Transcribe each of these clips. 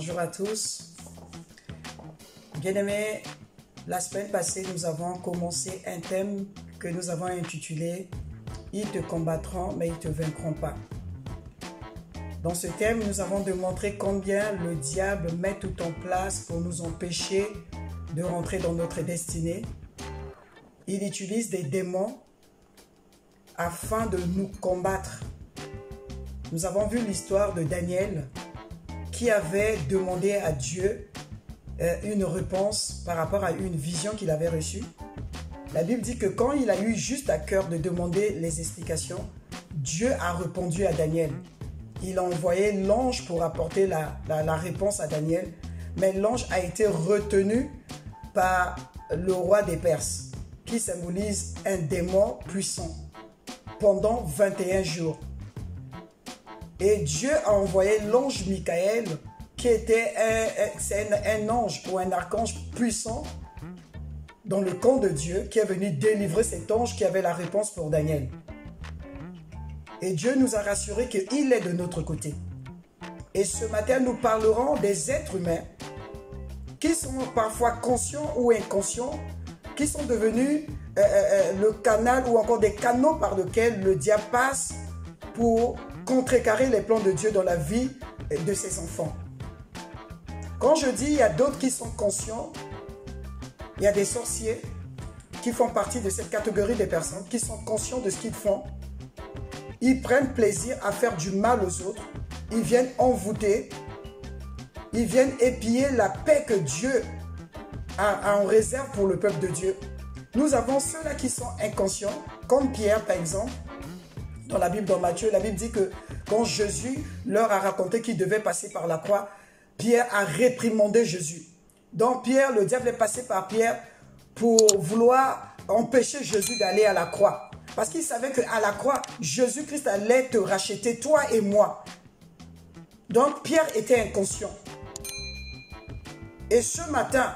Bonjour à tous. Bien-aimés, la semaine passée, nous avons commencé un thème que nous avons intitulé « Ils te combattront, mais ils ne te vaincront pas ». Dans ce thème, nous avons démontré combien le diable met tout en place pour nous empêcher de rentrer dans notre destinée. Il utilise des démons afin de nous combattre. Nous avons vu l'histoire de Daniel qui avait demandé à Dieu une réponse par rapport à une vision qu'il avait reçue. La Bible dit que quand il a eu juste à cœur de demander les explications, Dieu a répondu à Daniel. Il a envoyé l'ange pour apporter la réponse à Daniel, mais l'ange a été retenu par le roi des Perses, qui symbolise un démon puissant, pendant 21 jours. Et Dieu a envoyé l'ange Michael, qui était un ange ou un archange puissant dans le camp de Dieu, qui est venu délivrer cet ange qui avait la réponse pour Daniel. Et Dieu nous a rassuré qu'il est de notre côté. Et ce matin, nous parlerons des êtres humains qui sont parfois conscients ou inconscients, qui sont devenus le canal ou encore des canaux par lesquels le diable passe pour contrecarrer les plans de Dieu dans la vie de ses enfants. Quand je dis il y a d'autres qui sont conscients, il y a des sorciers qui font partie de cette catégorie de personnes qui sont conscients de ce qu'ils font. Ils prennent plaisir à faire du mal aux autres. Ils viennent envoûter. Ils viennent épier la paix que Dieu a en réserve pour le peuple de Dieu. Nous avons ceux-là qui sont inconscients, comme Pierre par exemple. Dans la Bible, dans Matthieu, la Bible dit que quand Jésus leur a raconté qu'il devait passer par la croix, Pierre a réprimandé Jésus. Donc Pierre, le diable est passé par Pierre pour vouloir empêcher Jésus d'aller à la croix. Parce qu'il savait qu'à la croix, Jésus-Christ allait te racheter, toi et moi. Donc Pierre était inconscient. Et ce matin,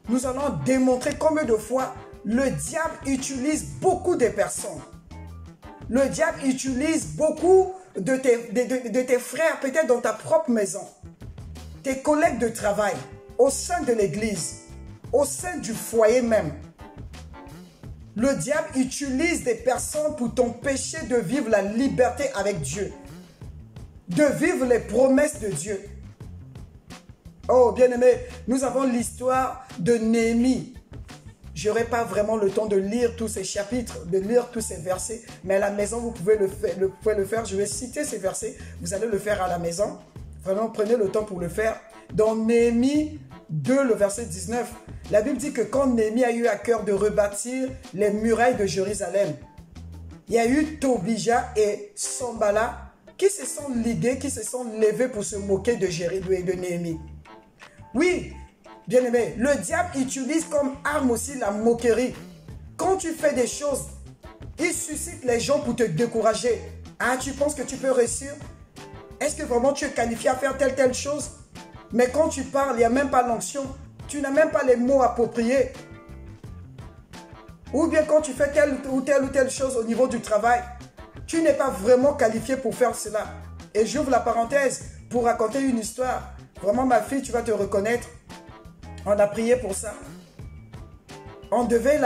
nous allons démontrer combien de fois le diable utilise beaucoup de personnes. Le diable utilise beaucoup de tes frères, peut-être dans ta propre maison, tes collègues de travail, au sein de l'église, au sein du foyer même. Le diable utilise des personnes pour t'empêcher de vivre la liberté avec Dieu, de vivre les promesses de Dieu. Oh, bien-aimés, nous avons l'histoire de Néhémie. Je n'aurai pas vraiment le temps de lire tous ces chapitres, de lire tous ces versets, mais à la maison, vous pouvez le faire. Je vais citer ces versets, vous allez le faire à la maison. Vraiment, prenez le temps pour le faire. Dans Néhémie 2, le verset 19, la Bible dit que quand Néhémie a eu à cœur de rebâtir les murailles de Jérusalem, il y a eu Tobija et Sambala qui se sont ligués, qui se sont levés pour se moquer de Néhémie. Oui, bien-aimé, le diable utilise comme arme aussi la moquerie. Quand tu fais des choses, il suscite les gens pour te décourager. Ah, tu penses que tu peux réussir? Est-ce que vraiment tu es qualifié à faire telle chose? Mais quand tu parles, il n'y a même pas l'onction. Tu n'as même pas les mots appropriés. Ou bien quand tu fais telle ou telle chose au niveau du travail, tu n'es pas vraiment qualifié pour faire cela. Et j'ouvre la parenthèse pour raconter une histoire. Vraiment, ma fille, tu vas te reconnaître. On a prié pour ça. On devait,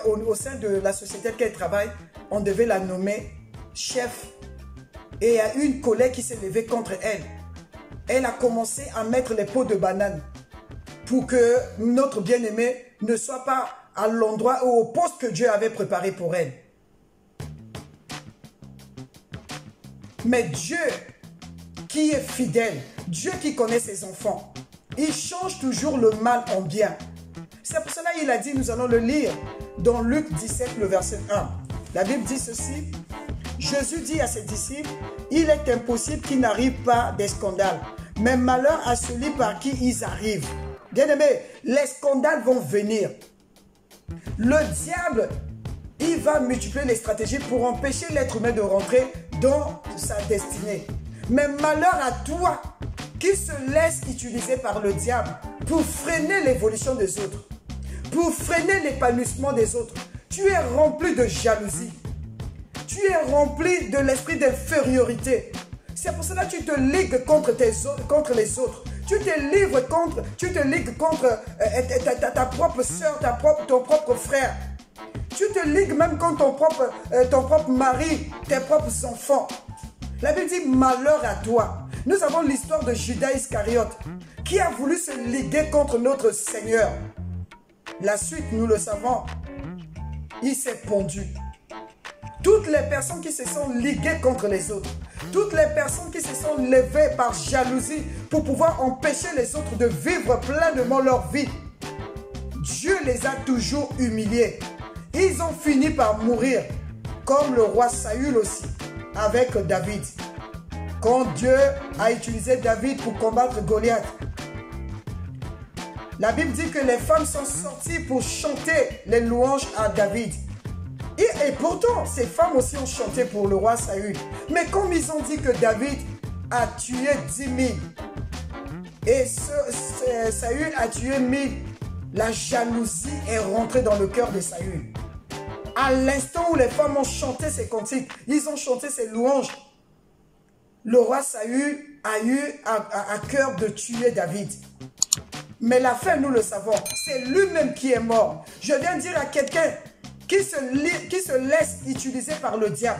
au sein de la société à laquelle elle travaille, on devait la nommer chef. Et il y a une collègue qui s'est levée contre elle. Elle a commencé à mettre les pots de banane pour que notre bien-aimé ne soit pas à l'endroit ou au poste que Dieu avait préparé pour elle. Mais Dieu qui est fidèle, Dieu qui connaît ses enfants, il change toujours le mal en bien. C'est pour cela qu'il a dit, nous allons le lire dans Luc 17, le verset 1. La Bible dit ceci, Jésus dit à ses disciples, il est impossible qu'il n'arrive pas des scandales, mais malheur à celui par qui ils arrivent. Bien-aimés, les scandales vont venir. Le diable, il va multiplier les stratégies pour empêcher l'être humain de rentrer dans sa destinée. Mais malheur à toi qui se laisse utiliser par le diable pour freiner l'évolution des autres, pour freiner l'épanouissement des autres. Tu es rempli de jalousie. Tu es rempli de l'esprit d'infériorité. C'est pour cela que tu te ligues contre les autres. Tu te ligues contre ta propre soeur, ton propre frère. Tu te ligues même contre ton propre mari, tes propres enfants. La Bible dit malheur à toi. Nous avons l'histoire de Judas Iscariote qui a voulu se liguer contre notre Seigneur. La suite, nous le savons, il s'est pendu. Toutes les personnes qui se sont liguées contre les autres, toutes les personnes qui se sont levées par jalousie pour pouvoir empêcher les autres de vivre pleinement leur vie, Dieu les a toujours humiliés. Ils ont fini par mourir, comme le roi Saül aussi, avec David. Quand Dieu a utilisé David pour combattre Goliath, la Bible dit que les femmes sont sorties pour chanter les louanges à David. Et pourtant, ces femmes aussi ont chanté pour le roi Saül. Mais comme ils ont dit que David a tué 10 000 et Saül a tué 1000, la jalousie est rentrée dans le cœur de Saül. À l'instant où les femmes ont chanté ces cantiques, ils ont chanté ces louanges, le roi Saül a eu à cœur de tuer David. Mais la fin, nous le savons, c'est lui-même qui est mort. Je viens dire à quelqu'un qui se laisse utiliser par le diable.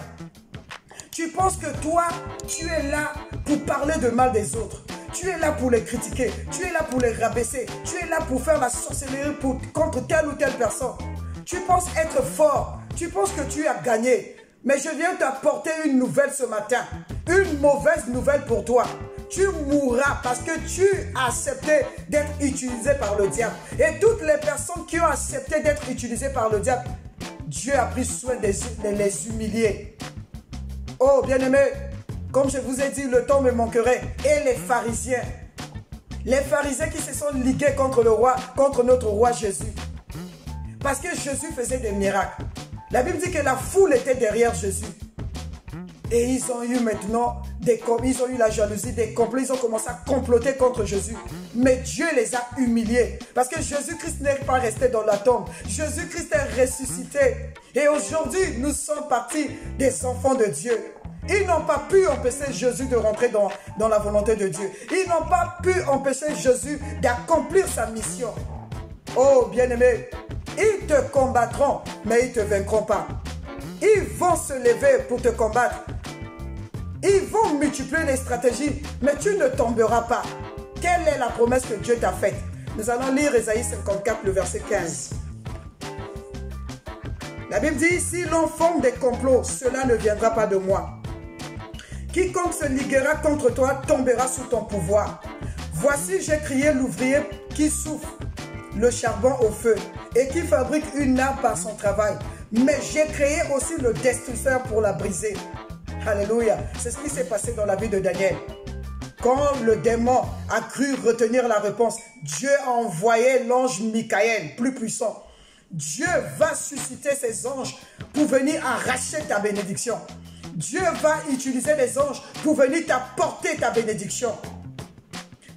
Tu penses que toi, tu es là pour parler de mal des autres. Tu es là pour les critiquer. Tu es là pour les rabaisser. Tu es là pour faire la sorcellerie contre telle ou telle personne. Tu penses être fort. Tu penses que tu as gagné. Mais je viens t'apporter une nouvelle ce matin. Une mauvaise nouvelle pour toi. Tu mourras parce que tu as accepté d'être utilisé par le diable. Et toutes les personnes qui ont accepté d'être utilisées par le diable, Dieu a pris soin de les humilier. Oh, bien-aimés, comme je vous ai dit, le temps me manquerait. Et les pharisiens qui se sont ligués contre le roi, contre notre roi Jésus. Parce que Jésus faisait des miracles. La Bible dit que la foule était derrière Jésus. Et ils ont eu maintenant ils ont eu la jalousie, des complots, ils ont commencé à comploter contre Jésus. Mais Dieu les a humiliés. Parce que Jésus-Christ n'est pas resté dans la tombe. Jésus-Christ est ressuscité. Et aujourd'hui, nous sommes partis des enfants de Dieu. Ils n'ont pas pu empêcher Jésus de rentrer dans la volonté de Dieu. Ils n'ont pas pu empêcher Jésus d'accomplir sa mission. Oh, bien-aimé, ils te combattront, mais ils ne te vaincront pas. Ils vont se lever pour te combattre. Ils vont multiplier les stratégies, mais tu ne tomberas pas. Quelle est la promesse que Dieu t'a faite? Nous allons lire Ésaïe 54, le verset 15. La Bible dit, si l'on forme des complots, cela ne viendra pas de moi. Quiconque se liguera contre toi tombera sous ton pouvoir. Voici, j'ai crié l'ouvrier qui souffle le charbon au feu et qui fabrique une arme par son travail. Mais j'ai créé aussi le destructeur pour la briser. Alléluia. C'est ce qui s'est passé dans la vie de Daniel. Quand le démon a cru retenir la réponse, Dieu a envoyé l'ange Michael, plus puissant. Dieu va susciter ses anges pour venir arracher ta bénédiction. Dieu va utiliser les anges pour venir t'apporter ta bénédiction.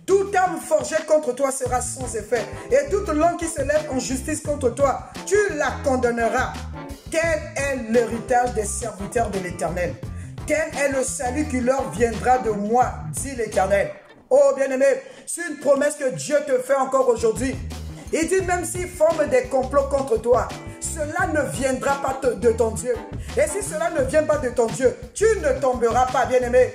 Toute arme forgée contre toi sera sans effet. Et toute langue qui se lève en justice contre toi, tu la condamneras. Tel est l'héritage des serviteurs de l'Éternel. Tel est le salut qui leur viendra de moi, dit l'Éternel. Oh bien-aimé, c'est une promesse que Dieu te fait encore aujourd'hui. Il dit même s'ils forment des complots contre toi, cela ne viendra pas de ton Dieu. Et si cela ne vient pas de ton Dieu, tu ne tomberas pas, bien-aimé.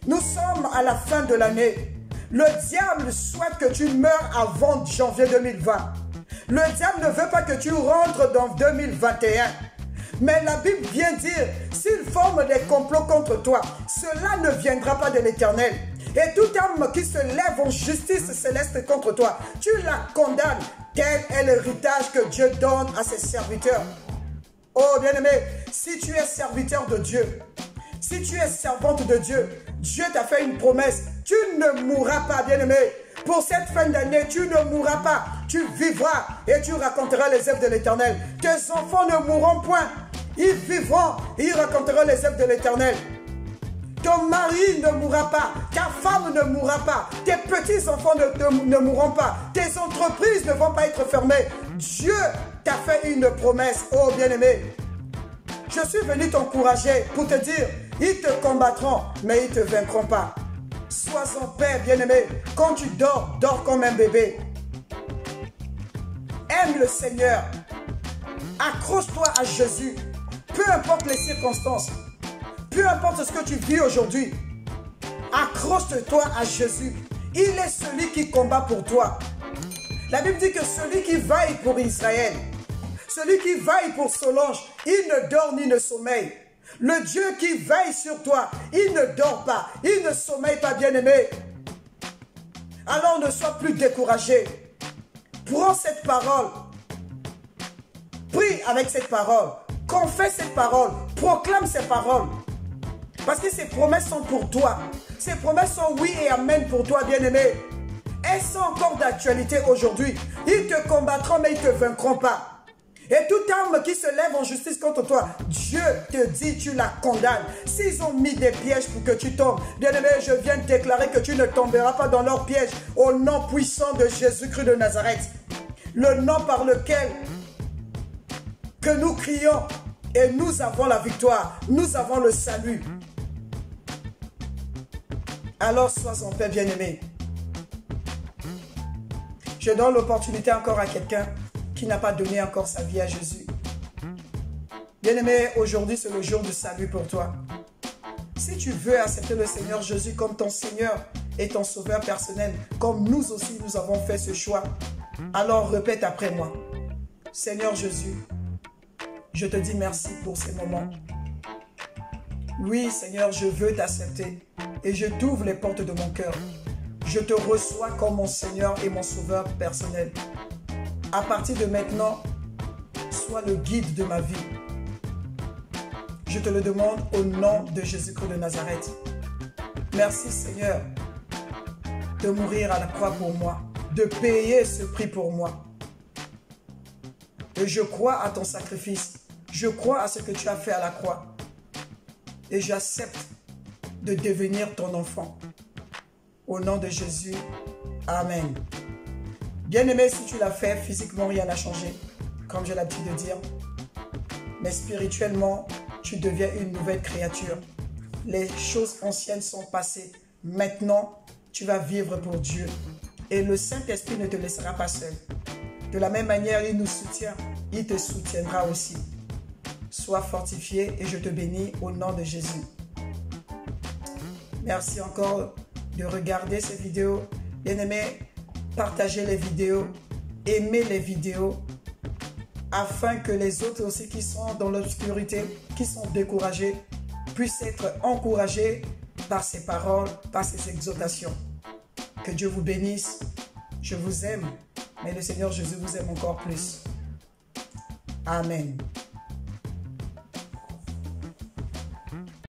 Nous sommes à la fin de l'année. Le diable souhaite que tu meurs avant janvier 2020. Le diable ne veut pas que tu rentres dans 2021. Mais la Bible vient dire, s'il forme des complots contre toi, cela ne viendra pas de l'Éternel. Et toute âme qui se lève en justice céleste contre toi, tu la condamnes. Tel est l'héritage que Dieu donne à ses serviteurs. Oh bien-aimé, si tu es serviteur de Dieu, si tu es servante de Dieu, Dieu t'a fait une promesse. Tu ne mourras pas, bien-aimé. Pour cette fin d'année, tu ne mourras pas. Tu vivras et tu raconteras les œuvres de l'Éternel. Tes enfants ne mourront point. Ils vivront et ils raconteront les œuvres de l'Éternel. Ton mari ne mourra pas. Ta femme ne mourra pas. Tes petits-enfants ne mourront pas. Tes entreprises ne vont pas être fermées. Dieu t'a fait une promesse. Oh bien-aimé, Je suis venu t'encourager pour te dire, ils te combattront, mais ils ne te vaincront pas. Sois en paix, bien-aimé. Quand tu dors, dors comme un bébé. Aime le Seigneur. Accroche-toi à Jésus. Peu importe les circonstances. Peu importe ce que tu vis aujourd'hui. Accroche-toi à Jésus. Il est celui qui combat pour toi. La Bible dit que celui qui vaille pour Israël, celui qui vaille pour Solange, il ne dort ni ne sommeille. Le Dieu qui veille sur toi, il ne dort pas, il ne sommeille pas, bien-aimé. Alors ne sois plus découragé. Prends cette parole. Prie avec cette parole. Confesse cette parole. Proclame ces paroles. Parce que ces promesses sont pour toi. Ces promesses sont oui et amen pour toi, bien-aimé. Elles sont encore d'actualité aujourd'hui. Ils te combattront, mais ils ne te vaincront pas. Et toute arme qui se lève en justice contre toi, Dieu te dit, tu la condamnes. S'ils ont mis des pièges pour que tu tombes, bien-aimé, je viens de déclarer que tu ne tomberas pas dans leurs pièges. Au nom puissant de Jésus-Christ de Nazareth. Le nom par lequel que nous crions et nous avons la victoire. Nous avons le salut. Alors sois en paix, bien-aimé. Je donne l'opportunité encore à quelqu'un qui n'a pas donné encore sa vie à Jésus. Bien-aimé, aujourd'hui c'est le jour du salut pour toi. Si tu veux accepter le Seigneur Jésus comme ton Seigneur et ton Sauveur personnel, comme nous aussi nous avons fait ce choix, alors répète après moi. Seigneur Jésus, je te dis merci pour ces moments. Oui, Seigneur, je veux t'accepter et je t'ouvre les portes de mon cœur. Je te reçois comme mon Seigneur et mon Sauveur personnel. À partir de maintenant, sois le guide de ma vie. Je te le demande au nom de Jésus-Christ de Nazareth. Merci Seigneur de mourir à la croix pour moi, de payer ce prix pour moi. Et je crois à ton sacrifice. Je crois à ce que tu as fait à la croix. Et j'accepte de devenir ton enfant. Au nom de Jésus, Amen. Bien-aimé, si tu l'as fait, physiquement, rien n'a changé, comme j'ai l'habitude de dire. Mais spirituellement, tu deviens une nouvelle créature. Les choses anciennes sont passées. Maintenant, tu vas vivre pour Dieu. Et le Saint-Esprit ne te laissera pas seul. De la même manière, il nous soutient. Il te soutiendra aussi. Sois fortifié et je te bénis au nom de Jésus. Merci encore de regarder ces vidéos. Bien-aimé, partagez les vidéos, aimez les vidéos, afin que les autres aussi qui sont dans l'obscurité, qui sont découragés, puissent être encouragés par ces paroles, par ces exhortations. Que Dieu vous bénisse. Je vous aime, mais le Seigneur Jésus vous aime encore plus. Amen.